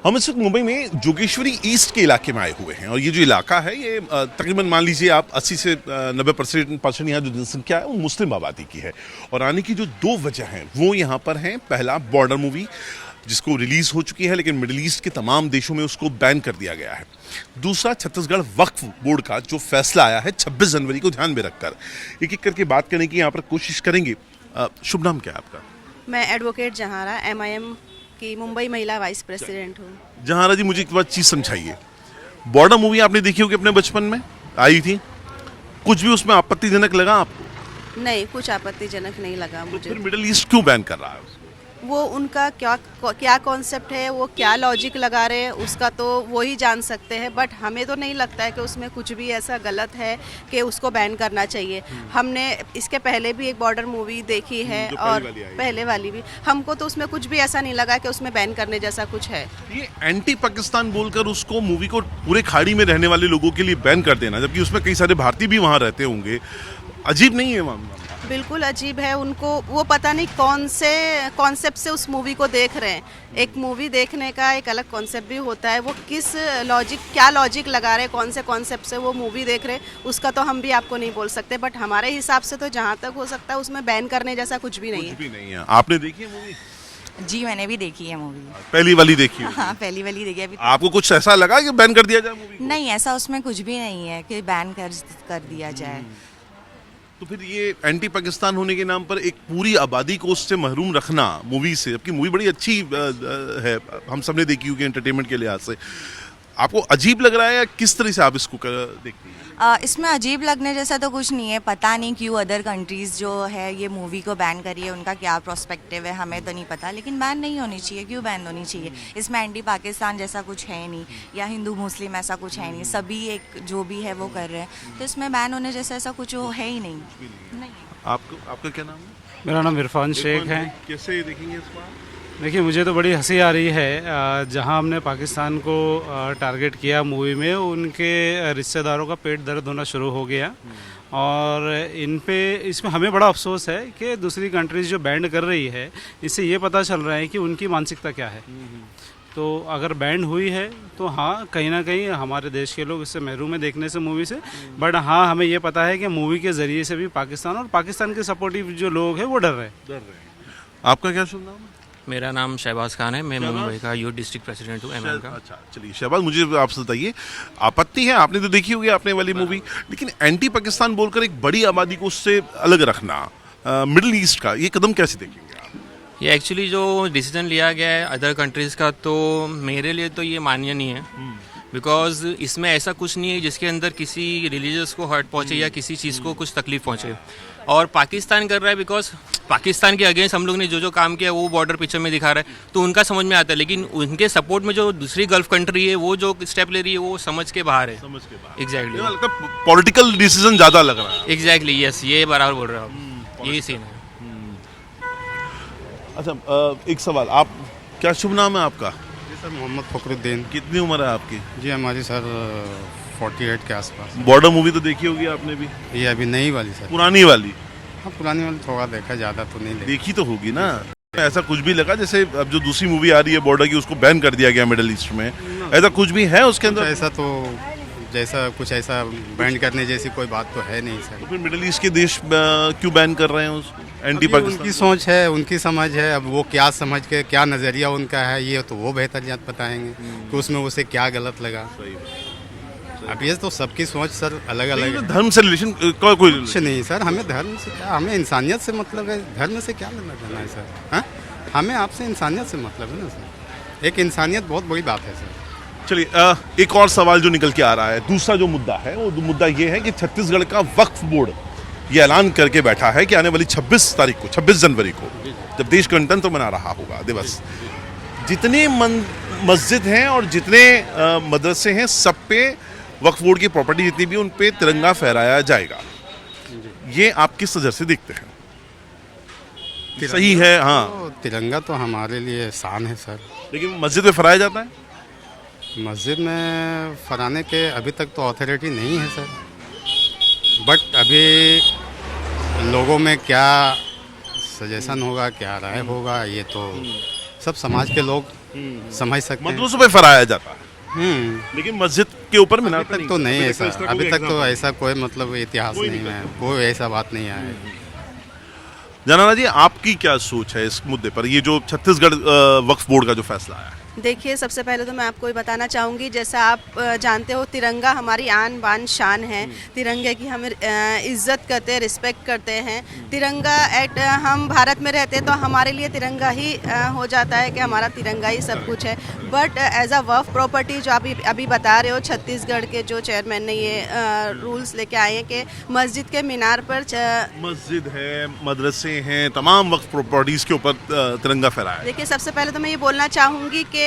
हम इस वक्त मुंबई में जोगेश्वरी ईस्ट के इलाके में आए हुए हैं और ये जो इलाका है ये तकरीबन मान लीजिए आप 80 से 90% यहाँ जो जनसंख्या है वो मुस्लिम आबादी की है। और आने की जो दो वजह हैं वो यहाँ पर हैं। पहला, बॉर्डर मूवी जिसको रिलीज हो चुकी है लेकिन मिडिल ईस्ट के तमाम देशों में उसको बैन कर दिया गया है। दूसरा, छत्तीसगढ़ वक्फ बोर्ड का जो फैसला आया है 26 जनवरी को ध्यान में रखकर। एक एक करके बात करने की यहाँ पर कोशिश करेंगे। शुभ नाम क्या है आपका? मैं एडवोकेट जहारा MIM की मुंबई महिला वाइस प्रेसिडेंट हूँ। जहारा जी, मुझे एक बात चीज़ समझाइए। बॉर्डर मूवी आपने देखी होगी अपने बचपन में, आई थी, कुछ भी उसमें आपत्तिजनक लगा आपको? नहीं, कुछ आपत्तिजनक नहीं लगा तो मुझे। फिर मिडिल ईस्ट क्यों बैन कर रहा है उसको? वो उनका क्या कॉन्सेप्ट है, वो क्या लॉजिक लगा रहे हैं उसका तो वो ही जान सकते हैं। बट हमें तो नहीं लगता है कि उसमें कुछ भी ऐसा गलत है कि उसको बैन करना चाहिए। हमने इसके पहले भी एक बॉर्डर मूवी देखी है और पहले वाली भी, हमको तो उसमें कुछ भी ऐसा नहीं लगा कि उसमें बैन करने जैसा कुछ है। ये एंटी पाकिस्तान बोलकर उसको मूवी को पूरे खाड़ी में रहने वाले लोगों के लिए बैन कर देना, जबकि उसमें कई सारे भारतीय भी वहाँ रहते होंगे, अजीब नहीं है मामला? बिल्कुल अजीब है। उनको वो पता नहीं कौन से कॉन्सेप्ट से उस मूवी को देख रहे हैं। एक मूवी देखने का एक अलग कॉन्सेप्ट भी होता है। वो किस क्या लॉजिक लगा रहे हैं, कौन से कॉन्सेप्ट से वो मूवी देख रहे हैं, उसका तो हम भी आपको नहीं बोल सकते। बट हमारे हिसाब से तो जहाँ तक हो सकता है उसमें बैन करने जैसा कुछ भी नहीं है। कुछ भी नहीं है। आपने देखी है मूवी? जी, मैंने भी देखी है मूवी। पहली वाली देखी है? हाँ, पहली वाली देखी है। अभी आपको कुछ ऐसा लगा कि बैन कर दिया जाए मूवी? नहीं, ऐसा उसमें कुछ भी नहीं है कि बैन कर दिया जाए। तो फिर ये एंटी पाकिस्तान होने के नाम पर एक पूरी आबादी को उससे महरूम रखना मूवी से, जबकि मूवी बड़ी अच्छी है, हम सबने देखी होगी एंटरटेनमेंट के लिहाज से, आपको अजीब लग रहा है या किस तरह से आप इसको देखती हैं? इसमें अजीब लगने जैसा तो कुछ नहीं है। पता नहीं क्यों अदर कंट्रीज़ जो है ये मूवी को बैन करी है, उनका क्या प्रोस्पेक्टिव है हमें तो नहीं पता। लेकिन बैन नहीं होनी चाहिए। क्यों बैन होनी चाहिए? इसमें एंटी पाकिस्तान जैसा कुछ है नहीं, या हिंदू मुस्लिम ऐसा कुछ है नहीं। सभी एक जो भी है वो कर रहे हैं, तो इसमें बैन होने जैसा ऐसा कुछ है ही नहीं। आपका क्या नाम है? मेरा नाम इरफान शेख है। कैसे देखेंगे इसको आप? देखिए, मुझे तो बड़ी हंसी आ रही है। जहां हमने पाकिस्तान को टारगेट किया मूवी में, उनके रिश्तेदारों का पेट दर्द होना शुरू हो गया। और इसमें हमें बड़ा अफसोस है कि दूसरी कंट्रीज जो बैंड कर रही है, इससे ये पता चल रहा है कि उनकी मानसिकता क्या है। तो अगर बैंड हुई है तो हाँ, कहीं ना कहीं हमारे देश के लोग इससे महरूम है देखने से मूवी से। बट हाँ, हमें ये पता है कि मूवी के ज़रिए से भी पाकिस्तान और पाकिस्तान के सपोर्टिव जो लोग हैं वो डर रहे हैं। आपका क्या सुन नाम है? मेरा नाम शहबाज खान है। मैं मुंबई का यूथ डिस्ट्रिक्ट प्रेसिडेंट हूँ MIM का। अच्छा, चलिए शहबाज, मुझे आपसे बताइए, आपत्ति है, आपने तो देखी होगी आपने वाली मूवी, लेकिन एंटी पाकिस्तान बोलकर एक बड़ी आबादी को उससे अलग रखना, मिडिल ईस्ट का, ये कदम कैसे देखेंगे आप? ये एक्चुअली जो डिसीजन लिया गया है अदर कंट्रीज़ का, तो मेरे लिए तो ये मान्य नहीं है। बिकॉज इसमें ऐसा कुछ नहीं है जिसके अंदर किसी रिलीजियस को हर्ट पहुँचे या किसी चीज़ को कुछ तकलीफ पहुँचे। और पाकिस्तान कर रहा है बिकॉज पाकिस्तान के अगेंस्ट हम लोग ने जो काम किया वो बॉर्डर पिक्चर में दिखा रहा है, तो उनका समझ में आता है। लेकिन उनके सपोर्ट में जो दूसरी गल्फ कंट्री है वो जो स्टेप ले रही है वो समझ के बाहर है। एग्जैक्टली, पॉलिटिकल डिसीजन ज़्यादा लग रहा है। एग्जैक्टली, यस, ये बराबर बोल रहे हो आप। यही सीन है। अच्छा, एक सवाल, आप क्या शुभ नाम है आपका? सर मोहम्मद फखरुद्दीन। कितनी उम्र है आपकी? जी हमारी सर 48 के आसपास। बॉर्डर मूवी तो देखी होगी आपने भी? ये अभी नई वाली सर। पुरानी वाली? हाँ, पुरानी वाली थोड़ा देखा, ज़्यादा तो नहीं देखी तो होगी ना। ऐसा कुछ भी लगा जैसे अब जो दूसरी मूवी आ रही है बॉर्डर की, उसको बैन कर दिया गया मिडिल ईस्ट में, ऐसा कुछ भी है उसके अंदर? ऐसा तो ऐसा बैन करने जैसी कोई बात तो है नहीं सर। तो फिर मिडिल ईस्ट के देश क्यों बैन कर रहे हैं उसको? एंटी पाकिस्तान उनकी सोच है, उनकी समझ है। अब वो क्या समझ के, क्या नज़रिया उनका है, ये तो वो बेहतर बताएंगे कि उसमें उसे क्या गलत लगा। अब ये तो सबकी सोच सर अलग अलग है। धर्म से रिलेशन कोई कुछ नहीं सर, हमें धर्म से क्या, हमें इंसानियत से मतलब है। धर्म से क्या लेना देना है सर? हाँ, हमें आपसे इंसानियत से मतलब है ना सर। एक इंसानियत बहुत बड़ी बात है सर। चलिए, एक और सवाल जो निकल के आ रहा है, दूसरा जो मुद्दा है वो मुद्दा ये है कि छत्तीसगढ़ का वक्फ बोर्ड ये ऐलान करके बैठा है कि आने वाली 26 जनवरी को, जब देश गणतंत्र मना रहा होगा दिवस, जितने मस्जिद हैं और जितने मदरसे हैं, सब पे वक्फ बोर्ड की प्रॉपर्टी जितनी भी, उन पे तिरंगा फहराया जाएगा। ये आप किस नज़र से देखते हैं? सही है? हाँ, तो तिरंगा तो हमारे लिए शान है सर। लेकिन मस्जिद में फहराया जाता है? मस्जिद में फहराने के अभी तक तो अथॉरिटी नहीं है सर। बट अभी लोगों में क्या सजेशन होगा, क्या राय होगा, ये तो सब समाज के लोग समझ सकते हैं। मदरसों पे फहराया जाता है, हम्म। लेकिन मस्जिद के ऊपर मीनार अभी पे तक तो नहीं अभी ऐसा, इस तरह अभी कोई तक तो example ऐसा कोई मतलब इतिहास कोई नहीं नहीं है, कोई ऐसा बात नहीं आया है। जनाना जी, आपकी क्या सोच है इस मुद्दे पर, ये जो छत्तीसगढ़ वक्फ बोर्ड का जो फैसला आया है? देखिए, सबसे पहले तो मैं आपको ये बताना चाहूँगी, जैसा आप जानते हो तिरंगा हमारी आन बान शान है। तिरंगे की हम इज्जत करते हैं, रिस्पेक्ट करते हैं। तिरंगा हम भारत में रहते हैं तो हमारे लिए तिरंगा ही हो जाता है कि हमारा तिरंगा ही सब कुछ है। But as a waqf property जो आप अभी बता रहे हो, छत्तीसगढ़ के जो चेयरमैन ने ये रूल्स लेके आए हैं कि मस्जिद के मीनार पर मस्जिद है, मदरसे हैं, तमाम वक्फ प्रॉपर्टीज के ऊपर तिरंगा फहराया है। देखिए, सबसे पहले तो मैं ये बोलना चाहूँगी कि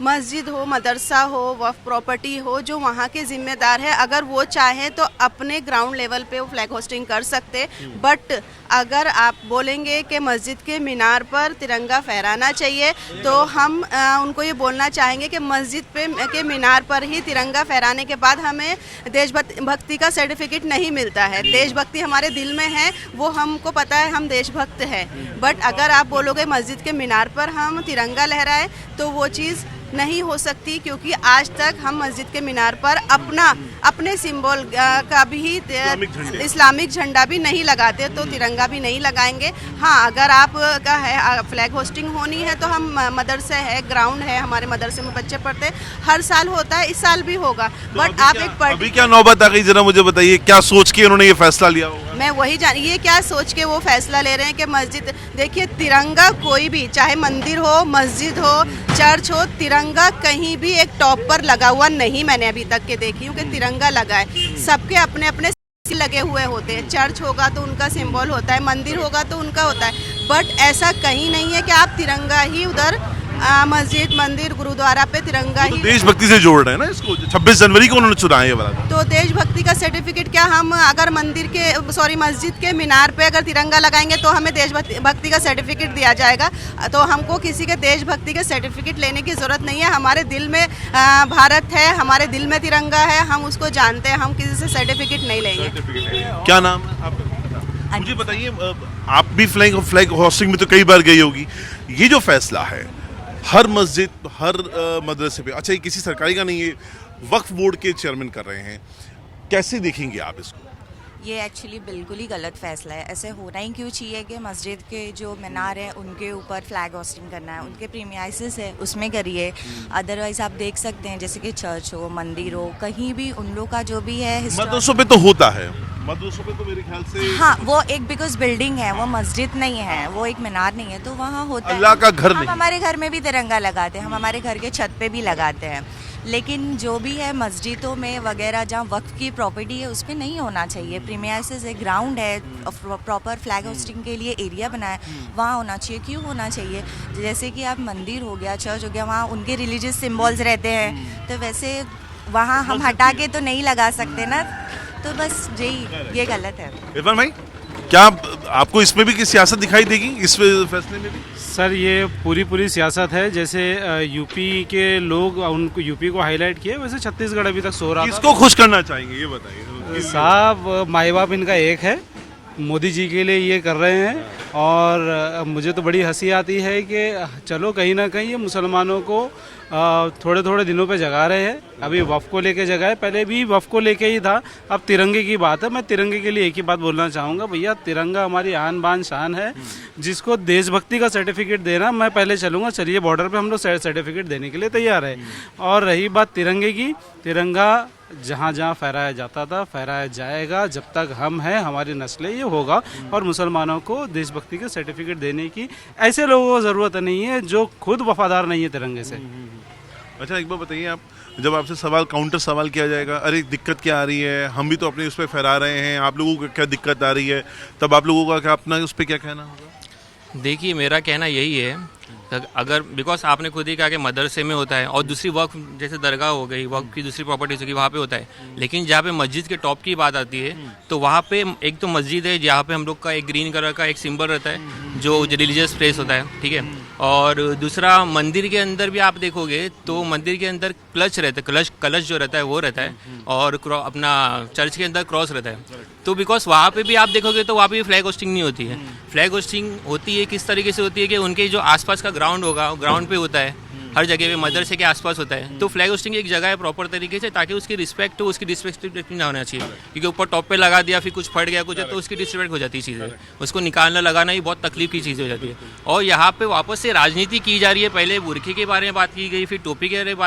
मस्जिद हो, मदरसा हो, वक्फ प्रॉपर्टी हो, जो वहाँ के जिम्मेदार है, अगर वो चाहें तो अपने ग्राउंड लेवल पे वो फ्लैग होस्टिंग कर सकते। बट अगर आप बोलेंगे कि मस्जिद के मीनार पर तिरंगा फहराना चाहिए, तो हम उनको ये बोलना चाहेंगे कि मस्जिद के मीनार पर ही तिरंगा फहराने के बाद हमें देशभक्ति का सर्टिफिकेट नहीं मिलता है। देशभक्ति हमारे दिल में है, वो हमको पता है, हम देशभक्त हैं। बट अगर आप बोलोगे मस्जिद के मीनार पर हम तिरंगा लहराएं, तो वो चीज़ नहीं हो सकती, क्योंकि आज तक हम मस्जिद के मीनार पर अपने सिंबल का भी इस्लामिक झंडा भी नहीं लगाते, तो तिरंगा भी नहीं लगाएंगे। हाँ, अगर आप का है फ्लैग होस्टिंग होनी है तो हम मदरसे है, ग्राउंड है, हमारे मदरसे में बच्चे पढ़ते हैं, हर साल होता है, इस साल भी होगा। तो बट आप अभी क्या नौबत आ गई, जरा मुझे बताइए, क्या सोच के उन्होंने ये फैसला लिया होगा? मैं वही ये क्या सोच के वो फैसला ले रहे हैं कि मस्जिद, देखिए तिरंगा कोई भी, चाहे मंदिर हो, मस्जिद हो, चर्च हो, तिरंगा कहीं भी एक टॉप पर लगा हुआ नहीं मैंने अभी तक के देखी हूँ कि तिरंगा लगा है। सबके अपने अपने लगे हुए होते हैं। चर्च होगा तो उनका सिंबल होता है, मंदिर होगा तो उनका होता है। बट ऐसा कहीं नहीं है कि आप तिरंगा ही उधर मस्जिद, मंदिर, गुरुद्वारा पे तिरंगा तो ही। देशभक्ति से जोड़ रहे हैं ना इसको, 26 जनवरी को उन्होंने चुना है ये वाला। तो देशभक्ति का सर्टिफिकेट क्या हम अगर मस्जिद के मीनार पे अगर तिरंगा लगाएंगे तो हमें देशभक्ति का सर्टिफिकेट दिया जाएगा? तो हमको किसी के देशभक्ति के सर्टिफिकेट लेने की ज़रूरत नहीं है। हमारे दिल में भारत है, हमारे दिल में तिरंगा है, हम उसको जानते हैं, हम किसी से सर्टिफिकेट नहीं लेंगे। क्या नाम है आपका? मुझे बताइए, आप भी फ्लैग होस्टिंग में तो कई बार गई होगी, ये जो फैसला है हर मस्जिद, हर मदरसे पे, अच्छा ये किसी सरकारी का नहीं है, वक्फ बोर्ड के चेयरमैन कर रहे हैं, कैसे देखेंगे आप इसको? ये एक्चुअली बिल्कुल ही गलत फैसला है। ऐसे होना ही क्यों चाहिए कि मस्जिद के जो मीनार है उनके ऊपर फ्लैग होस्टिंग करना है, उनके प्रीमियाइसेस है उसमें करिए। अदरवाइज आप देख सकते हैं जैसे कि चर्च हो, मंदिर हो, कहीं भी उन लोग का जो भी है मदरसों पे तो होता है, मदरसों पे तो मेरे ख्याल से हाँ, वो एक बिकॉज बिल्डिंग है, वो मस्जिद नहीं है, वो एक मीनार नहीं है, तो वहाँ होता है। अल्लाह का घर हम नहीं। हमारे घर में भी तिरंगा लगाते हैं, हम हमारे घर के छत पे भी लगाते हैं, लेकिन जो भी है मस्जिदों में वगैरह जहाँ वक्फ की प्रॉपर्टी है उस पर नहीं होना चाहिए। प्रीमियाइसेस है, ग्राउंड है, प्रॉपर फ्लैग होस्टिंग के लिए एरिया बना है, वहाँ होना चाहिए। क्यों होना चाहिए? जैसे कि आप मंदिर हो गया, चर्च हो गया, वहाँ उनके रिलीजियस सिम्बॉल्स रहते हैं, तो वैसे वहाँ हम हटा के तो नहीं लगा सकते ना, तो बस ये गलत है। इरफान भाई, क्या आपको इसमें भी सियासत दिखाई देगी, इस फैसले में भी? सर, ये पूरी सियासत है। जैसे यूपी के लोग उनको यूपी को हाईलाइट किए, वैसे छत्तीसगढ़ अभी तक सो रहा था। किसको खुश करना चाहेंगे ये बताइए साहब। माई बाप इनका एक है, मोदी जी के लिए ये कर रहे हैं। और मुझे तो बड़ी हंसी आती है कि चलो कहीं ना कहीं ये मुसलमानों को थोड़े थोड़े दिनों पे जगा रहे हैं। अभी वफ़ को लेके जगाए, पहले भी वफ़ को लेके ही था, अब तिरंगे की बात है। मैं तिरंगे के लिए एक ही बात बोलना चाहूँगा, भैया तिरंगा हमारी आन बान शान है। जिसको देशभक्ति का सर्टिफिकेट देना, मैं पहले चलूँगा, चलिए बॉर्डर पे हम लोग सर्टिफिकेट देने के लिए तैयार है। और रही बात तिरंगे की, तिरंगा जहाँ जहाँ फहराया जाता था फहराया जाएगा, जब तक हम हैं, हमारी नस्लें, ये होगा। और मुसलमानों को देशभक्ति के सर्टिफिकेट देने की ऐसे लोगों को ज़रूरत नहीं है जो खुद वफादार नहीं है तिरंगे से। अच्छा, एक बार बताइए, आप जब आपसे काउंटर सवाल किया जाएगा, अरे दिक्कत क्या आ रही है, हम भी तो अपने उस पर फहरा रहे हैं, आप लोगों को क्या दिक्कत आ रही है, तब आप लोगों का क्या अपना उस पर क्या कहना होगा? देखिए, मेरा कहना यही है, अगर बिकॉज आपने खुद ही कहा कि मदरसे में होता है और दूसरी वक्फ जैसे दरगाह हो गई, वक्फ की दूसरी प्रॉपर्टीज होगी, वहाँ पे होता है। लेकिन जहाँ पे मस्जिद के टॉप की बात आती है तो वहाँ पे एक तो मस्जिद है जहाँ पे हम लोग का एक ग्रीन कलर का एक सिंबल रहता है जो रिलीजियस प्लेस होता है, ठीक है। और दूसरा, मंदिर के अंदर भी आप देखोगे तो मंदिर के अंदर क्लच रहता है, कलश जो रहता है वो रहता है, और अपना चर्च के अंदर क्रॉस रहता है। तो बिकॉज वहाँ पे भी आप देखोगे तो वहाँ पे भी फ्लैग होस्टिंग नहीं होती है। फ्लैग होस्टिंग होती है किस तरीके से होती है कि उनके जो आसपास का ग्राउंड होगा, ग्राउंड पे होता है, हर जगह पे मदरसे के आसपास होता है, तो फ्लैग होस्टिंग एक जगह है प्रॉपर तरीके से, ताकि उसकी रिस्पेक्ट हो, उसकी डिसरिस्पेक्ट ना होना चाहिए, क्योंकि ऊपर टॉप पे लगा दिया फिर कुछ फट गया कुछ है तो उसकी डिसरिस्पेक्ट हो जाती है चीज़ें, उसको निकालना लगाना ही बहुत तकलीफ की चीज़ हो जाती है। और यहाँ पे वापस से राजनीति की जा रही है, पहले बुरखे के बारे में बात की गई, फिर टोपी के बारे में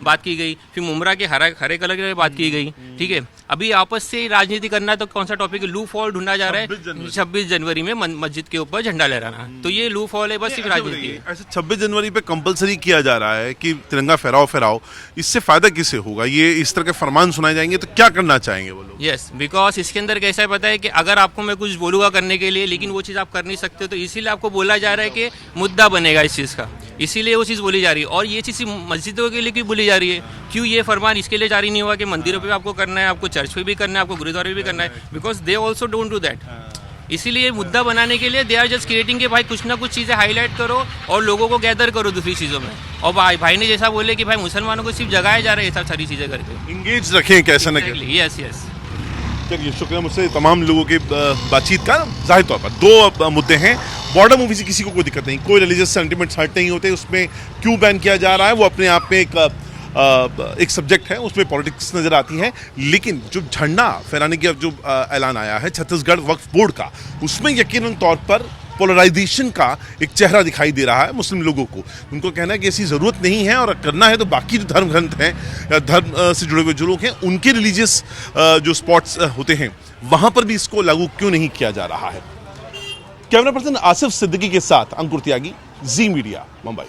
बात की गई, फिर मुमरा के हरे कलर के बारे में बात की गई, ठीक है। अभी आपस से राजनीति करना है तो कौन सा टॉपिक लू फॉल ढूंढा जा रहा है 26 जनवरी में मस्जिद के ऊपर झंडा लहराना, तो ये लू फॉल है, बस सिर्फ राजनीति है। ऐसे 26 जनवरी पे कंपलसरी किया जा रहा है कि तिरंगा फहराओ, इससे फायदा किसे होगा? ये इस तरह के फरमान सुनाए जाएंगे तो क्या करना चाहेंगे वो लोग? यस, बिकॉज इसके अंदर कैसा है पता है कि अगर आपको मैं कुछ बोलूँगा करने के लिए, लेकिन वो चीज़ आप कर नहीं सकते, तो इसीलिए आपको बोला जा रहा है कि मुद्दा बनेगा इस चीज़ का, इसीलिए वो चीज़ बोली जा रही है। और ये चीज़ मस्जिदों के लिए क्यों बोली जा रही है, क्यों ये फरमान इसके लिए जारी नहीं हुआ कि मंदिरों पे आपको करना है, आपको चर्च पे भी करना है, आपको गुरुद्वारे भी करना है, because they also don't do that. इसीलिए मुद्दा बनाने के लिए दे आर जस्ट क्रिएटिंग के भाई कुछ ना कुछ चीज़ें हाईलाइट करो और लोगों को गैदर करो दूसरी चीज़ों में। और भाई ने जैसा बोले कि भाई मुसलमानों को सिर्फ जगाया जा रहा है, ये सब सारी चीज़ें करके इंगेज रखें कैसे न कैसे। यस यस, चलिए शुक्रिया। मुझसे तमाम लोगों की बातचीत का जाहिर तौर पर दो मुद्दे हैं। बॉर्डर मूवी से किसी को कोई दिक्कत नहीं, कोई रिलीजियस सेंटिमेंट्स हर्ट नहीं होते, उसमें क्यों बैन किया जा रहा है वो अपने आप में एक सब्जेक्ट है, उसमें पॉलिटिक्स नज़र आती है। लेकिन जो झंडा फहराने की जो ऐलान आया है छत्तीसगढ़ वक्फ बोर्ड का, उसमें यकीनन तौर पर पोलराइजेशन का एक चेहरा दिखाई दे रहा है मुस्लिम लोगों को। उनको कहना है कि ऐसी ज़रूरत नहीं है, और करना है तो बाकी जो धर्म ग्रंथ हैं या धर्म से जुड़े हुए जो लोग हैं उनके रिलीजियस जो स्पॉट्स होते हैं वहाँ पर भी इसको लागू क्यों नहीं किया जा रहा है। कैमरा पर्सन आसिफ सिद्दीकी के साथ अंकुर त्यागी, जी मीडिया, मुंबई।